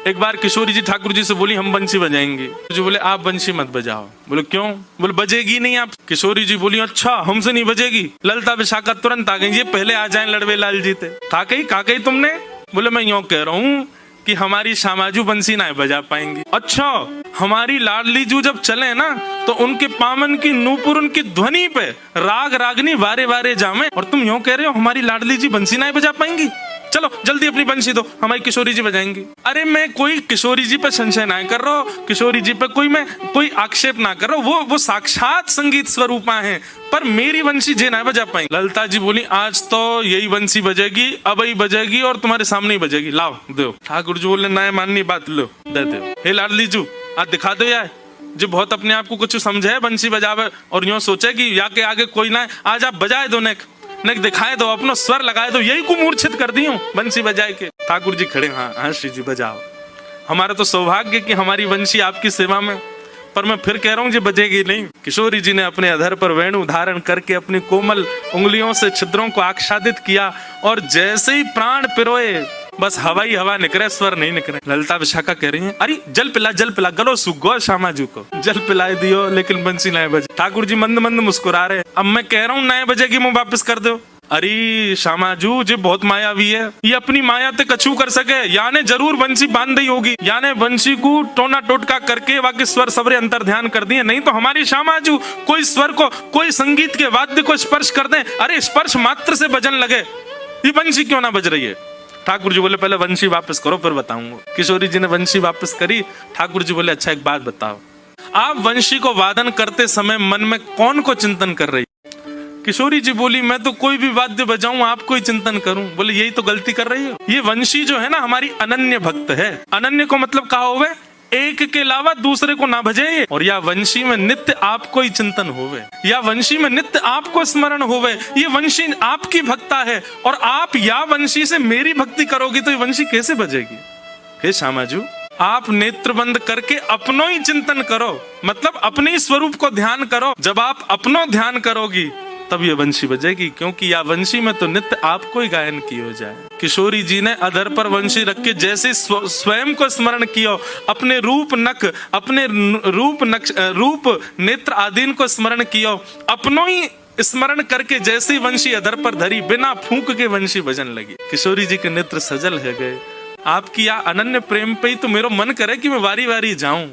एक बार किशोरी जी ठाकुर जी से बोली हम बंसी बजाएंगे। जो बोले आप बंसी मत बजाओ। बोले क्यों? बोले बजेगी नहीं आप। किशोरी जी बोली अच्छा हमसे नहीं बजेगी। ललता विशाखा तुरंत आ गई, ये पहले आ जाए लड़वे लाल जी थे। का कही तुमने? बोले मैं यूं कह रहा हूँ कि हमारी श्यामाजू बंसी ना बजा पाएंगी। अच्छा हमारी लाडली जू जब चले ना तो उनके पामन की नूपुर उनकी ध्वनि पे राग रागनी वारे वारे जामे, और तुम यूं कह रहे हो हमारी लाडली जी बंसी ना बजा पाएंगी। चलो जल्दी अपनी बंसी दो, हमारी किशोरी जी बजाएंगी। अरे मैं कोई किशोरी जी पे संशय ना कर रहा हूँ, किशोरी जी पे कोई आक्षेप ना कर रहा हूँ, वो साक्षात संगीत स्वरूपा है, पर मेरी बंसी जे ना बजा पाएंगी। ललता जी बोली आज तो यही बंसी बजेगी, अब ही बजेगी और तुम्हारे सामने ही बजेगी, लाओ दो। ठाकुर जी बोले ना माननी बात, लो दे दो। हे लाडली जू आज दिखा दो यार, जो बहुत अपने आप को कुछ समझे बंसी बजावे और यूं सोचे कि या के आगे कोई ना, आज आप बजाए दो, नेक दिखाए दो, अपना स्वर लगाए दो, यही को मूर्छित कर दी हूँ बंसी बजाए के। ठाकुर जी खड़े, हाँ श्री जी बजाओ, हमारा तो सौभाग्य कि हमारी बंसी आपकी सेवा में, पर मैं फिर कह रहा हूँ जी बजेगी नहीं। किशोरी जी ने अपने अधर पर वेणु धारण करके अपनी कोमल उंगलियों से छिद्रों को आच्छादित किया और जैसे ही प्राण पिरोए बस हवा ही हवा निकले, स्वर नहीं निकले। ललता विशाखा कह रही है अरे जल पिला, गलो सूख गो, श्यामाजू को जल पिलाए दियो लेकिन बंसी नए बजे। ठाकुर जी मंद मंद मुस्कुरा रहे, अब मैं कह रहा हूँ नए बजेगी मुंह वापस कर दो। अरे श्यामाजू जी बहुत मायावी है, ये अपनी माया ते कछु कर सके, याने जरूर बंसी बांध दी होगी, याने बंसी को टोना टोटका करके बाकी स्वर सबरे अंतर ध्यान कर दिए, नहीं तो हमारी श्यामाजू कोई स्वर को, कोई संगीत के वाद्य को स्पर्श कर दे, अरे स्पर्श मात्र से बजन लगे, ये बंसी क्यों ना बज रही है। ठाकुर जी बोले पहले वंशी वापस करो फिर बताऊंगा। किशोरी जी ने वंशी वापस करी। ठाकुर जी बोले अच्छा एक बात बताओ, आप वंशी को वादन करते समय मन में कौन को चिंतन कर रही? किशोरी जी बोली मैं तो कोई भी वाद्य बजाऊं आपको ही चिंतन करूं। बोले यही तो गलती कर रही हो, ये वंशी जो है ना हमारी अनन्य भक्त है। अनन्य को मतलब कहा होवे एक के अलावा दूसरे को ना भजे, और या वंशी में नित्य आपको ही चिंतन होवे, या वंशी में नित्य आपको स्मरण होवे, ये वंशी आपकी भक्ता है, और आप या वंशी से मेरी भक्ति करोगी तो ये वंशी कैसे बजेगी। हे श्यामाजू आप नेत्र बंद करके अपनो ही चिंतन करो, मतलब अपने स्वरूप को ध्यान करो, जब आप अपनो ध्यान करोगी तब ये वंशी बजेगी, क्योंकि या वंशी में तो नित्य आपको ही गायन की हो जाए। किशोरी जी ने अधर पर वंशी रख के जैसे स्वयं को स्मरण किया, अपने रूप नक, अपने रूप नेत्र आदि को स्मरण किया, अपनों ही स्मरण करके जैसे वंशी अधर पर धरी, बिना फूंक के वंशी बजन लगी। किशोरी जी के नेत्र सजल है गए। आपकी या अनन्य प्रेम पे ही तो मेरा मन करे कि मैं वारी वारी जाऊं।